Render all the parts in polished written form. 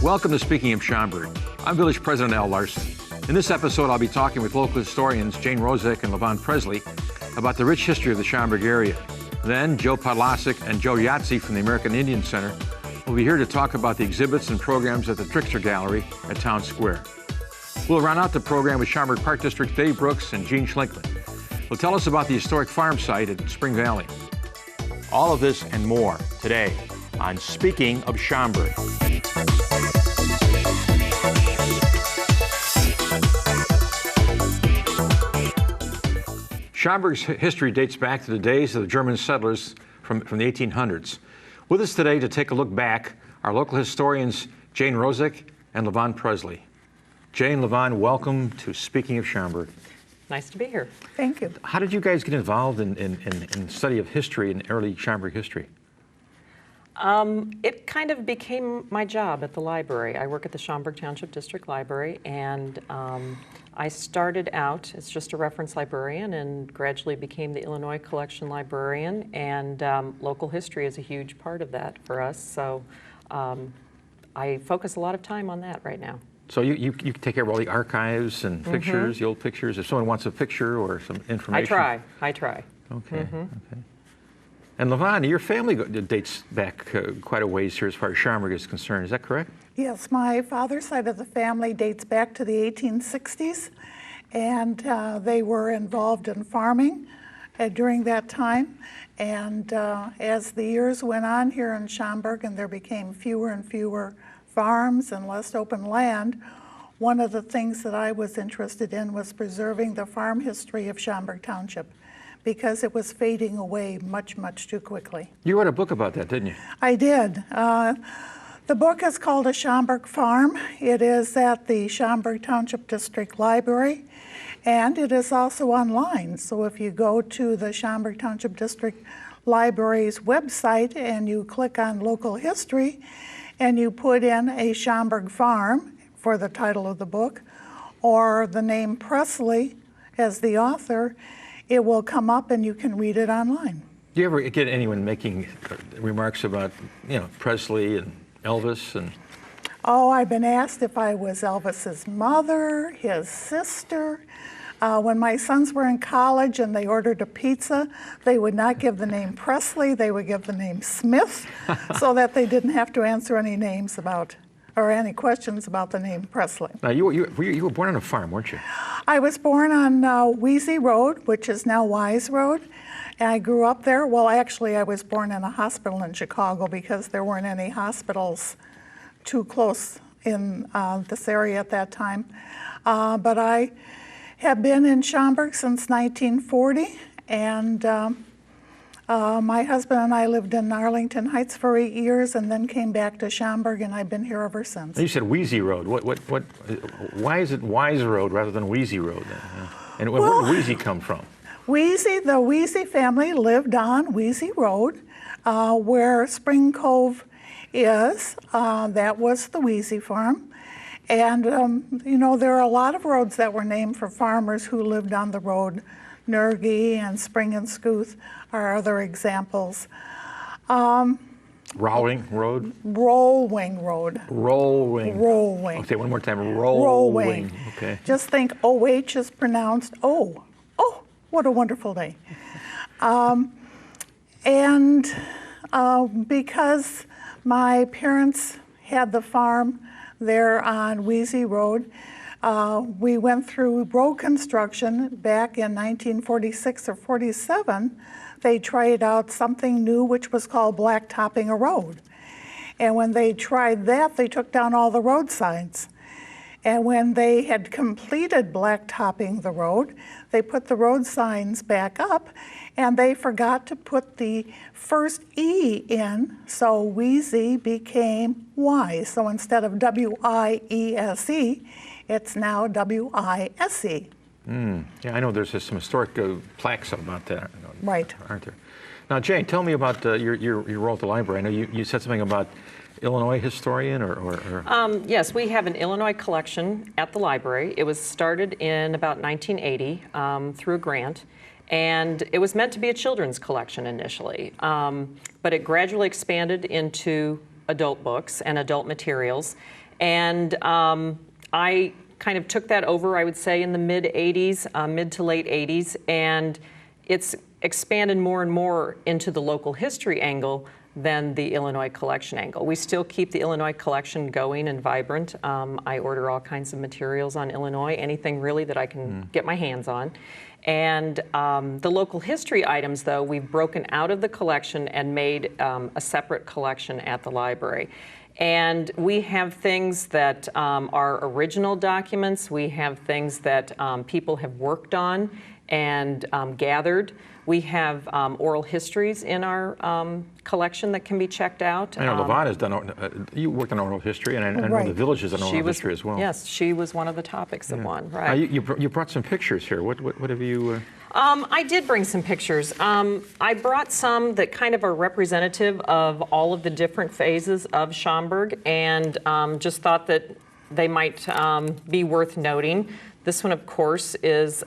Welcome to Speaking of Schaumburg. I'm Village President Larson. In this episode, I'll be talking with local historians Jane Rozek and Levon Presley about the rich history of the Schaumburg area. Then, Joe Podlasek and Joe Yahtzee from the American Indian Center will be here to talk about the exhibits and programs at the Trickster Gallery at Town Square. We'll round out the program with Schaumburg Park District's Dave Brooks and Gene Schlinkman. Will tell us about the historic farm site at Spring Valley. All of this and more today on Speaking of Schaumburg. Schaumburg's history dates back to the days of the German settlers from the 1800s. With us today to take a look back are local historians Jane Rozek and Levon Presley. Jane, Levon, welcome to Speaking of Schaumburg. Nice to be here. Thank you. How did you guys get involved in study of history and early Schaumburg history? It kind of became my job at the library. I work at the Schaumburg Township District Library, and I started out as just a reference librarian and gradually became the Illinois Collection Librarian, and local history is a huge part of that for us, so I focus a lot of time on that right now. So you take care of all the archives and pictures, the old pictures. If someone wants a picture or some information. I try. Okay, okay. And Levon, your family dates back quite a ways here as far as Schaumburg is concerned. Is that correct? Yes, my father's side of the family dates back to the 1860s, and they were involved in farming during that time. And as the years went on here in Schaumburg and there became fewer and fewer farms and less open land, one of the things that I was interested in was preserving the farm history of Schaumburg Township, because it was fading away much, much too quickly. You wrote a book about that, didn't you? I did. The book is called A Schaumburg Farm. It is at the Schaumburg Township District Library, and it is also online. So if you go to the Schaumburg Township District Library's website and you click on local history and you put in A Schaumburg Farm for the title of the book, or the name Presley as the author, it will come up and you can read it online. Do you ever get anyone making remarks about, Presley and Elvis and? Oh, I've been asked if I was Elvis's mother, his sister. When my sons were in college and they ordered a pizza, they would not give the name Presley, they would give the name Smith, so that they didn't have to answer any names about, or any questions about the name Presley. Now, you were born on a farm, weren't you? I was born on Wheezy Road, which is now Wise Road, and I grew up there. Well, actually, I was born in a hospital in Chicago because there weren't any hospitals too close in this area at that time. But I have been in Schaumburg since 1940, and my husband and I lived in Arlington Heights for 8 years and then came back to Schaumburg, and I've been here ever since. You said Wheezy Road. Why is it Wise Road rather than Wheezy Road? And where did Wheezy come from? The Wheezy family lived on Wheezy Road, where Spring Cove is. That was the Wheezy farm. And, there are a lot of roads that were named for farmers who lived on the road. Nergy and Spring and Scooth are other examples. Rowing Road? Rollwing Road. Rollwing. Rollwing. Okay, one more time. Rollwing. Okay. Just think OH is pronounced O. Oh, what a wonderful day. Because my parents had the farm there on Wheezy Road, we went through road construction back in 1946 or 47. They tried out something new which was called blacktopping a road. And when they tried that, they took down all the road signs. And when they had completed blacktopping the road, they put the road signs back up, and they forgot to put the first E in, so Wheezy became Y. So instead of W-I-E-S-E, it's now W-I-S-E. Yeah, I know there's some historic plaques about that. Right. Aren't there? Now, Jane, tell me about your role at the library. I know you said something about Illinois historian or? Yes, we have an Illinois collection at the library. It was started in about 1980 through a grant, and it was meant to be a children's collection initially, but it gradually expanded into adult books and adult materials, and I kind of took that over, I would say, in the mid-'80s, mid to late '80s, and it's expanded more and more into the local history angle than the Illinois collection angle. We still keep the Illinois collection going and vibrant. I order all kinds of materials on Illinois, anything really that I can get my hands on. And the local history items, though, we've broken out of the collection and made a separate collection at the library. And we have things that are original documents. We have things that people have worked on and gathered. We have oral histories in our collection that can be checked out. I know Levon has done, you worked on oral history, and I know the village has done oral history as well. Yes, she was one of the topics that won, right. You brought some pictures here. What have you... I did bring some pictures. I brought some that kind of are representative of all of the different phases of Schaumburg, and just thought that they might be worth noting. This one, of course, is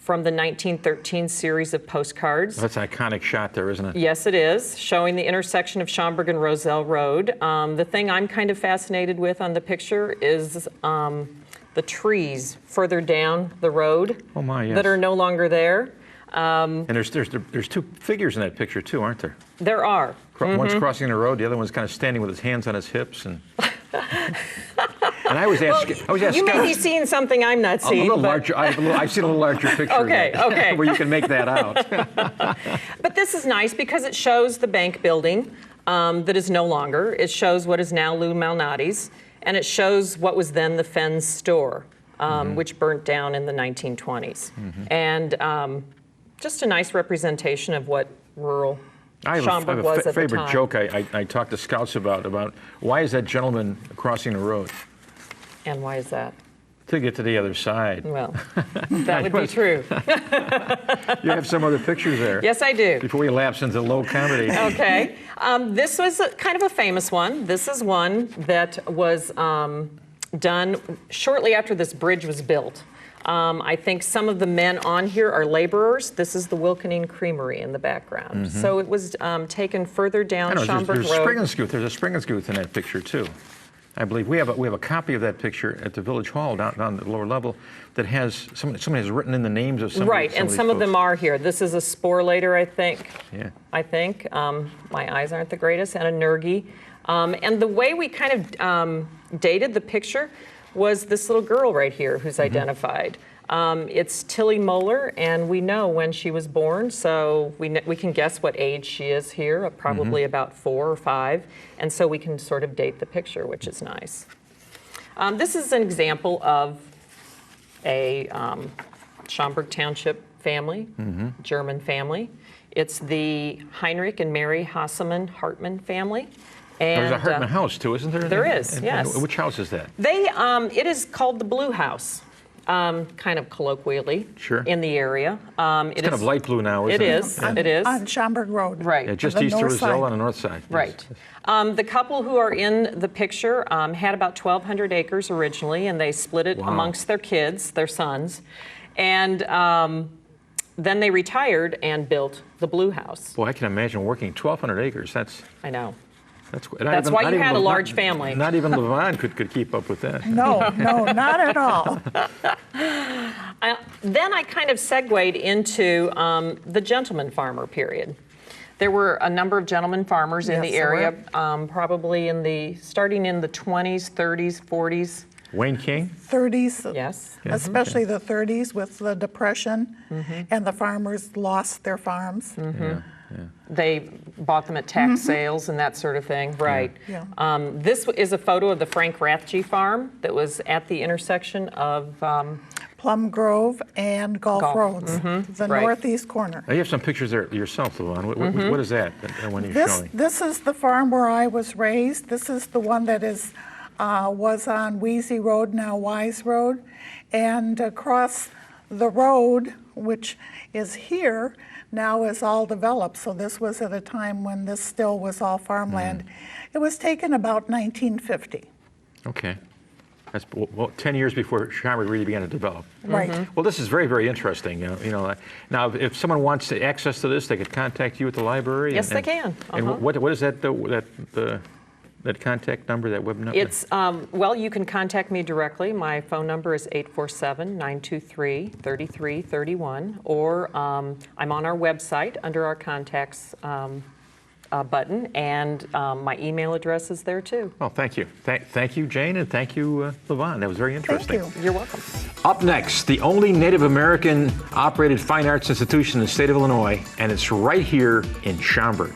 from the 1913 series of postcards. That's an iconic shot there, isn't it? Yes, it is, showing the intersection of Schaumburg and Roselle Road. The thing I'm kind of fascinated with on the picture is the trees further down the road that are no longer there. And there's two figures in that picture too, aren't there? There are. One's crossing the road, the other one's kind of standing with his hands on his hips. And and I always ask, you may be seeing something I'm not seeing. I've seen a little larger picture. Okay. Where you can make that out. But this is nice because it shows the bank building that is no longer. It shows what is now Lou Malnati's, and it shows what was then the Fenn's store, which burnt down in the 1920s. And just a nice representation of what rural Schaumburg was at the time. I have a favorite joke I talked to scouts about why is that gentleman crossing the road? And why is that? To get to the other side. Well, that would be true. You have some other pictures there. Yes, I do. Before we lapse into low comedy. Okay. This was kind of a famous one. This is one that was done shortly after this bridge was built. I think some of the men on here are laborers. This is the Wilkening Creamery in the background. So it was taken further down Schaumburg Road. There's a Springenskooth in that picture too. I believe we have a copy of that picture at the village hall down at the lower level that has somebody has written in the names of some. Right, and some of them are here. This is a Sporlater, I think. Yeah. I think my eyes aren't the greatest, and a Nergi. And the way we kind of dated the picture was this little girl right here who's identified. It's Tilly Moeller, and we know when she was born, so we can guess what age she is here, probably about 4 or 5, and so we can sort of date the picture, which is nice. This is an example of a Schaumburg Township family, German family. It's the Heinrich and Mary Hasseman Hartmann family. And, there's a Hartmann house too, isn't there? There is, yes. Which house is that? It is called the Blue House, kind of colloquially, in the area. It's kind of light blue now, isn't it? It is. On Schaumburg Road. Right. Yeah, just east of Roselle on the north side. Right. The couple who are in the picture had about 1,200 acres originally, and they split it amongst their kids, their sons. And then they retired and built the Blue House. Boy, I can imagine working 1,200 acres. I know. That's why you had a large family. Not even Levon could keep up with that. No, not at all. Then I kind of segued into the gentleman farmer period. There were a number of gentleman farmers in the area, probably starting in the 20s, 30s, 40s. Wayne King? 30s. Yes. Especially the 30s with the Depression, and the farmers lost their farms. They bought them at tax sales and that sort of thing, right. Yeah. This is a photo of the Frank Rathje farm that was at the intersection of Plum Grove and Gulf Roads, the northeast corner. Now you have some pictures there yourself, Levon. What is that one you're showing? This is the farm where I was raised. This is the one that was on Wheezy Road, now Wise Road. And across The road, which is here, now is all developed. So this was at a time when this still was all farmland. It was taken about 1950. Okay. That's 10 years before Schaumburg really began to develop. Right. Well, this is very, very interesting. Now, if someone wants access to this, they could contact you at the library. Yes, they can. And what is that that contact number, that web number? It's well, you can contact me directly. My phone number is 847-923-3331, or I'm on our website under our contacts button, and my email address is there too. Oh, thank you. Thank you, Jane, and thank you, Levon. That was very interesting. Thank you. You're welcome. Up next, the only Native American operated fine arts institution in the state of Illinois, and it's right here in Schaumburg.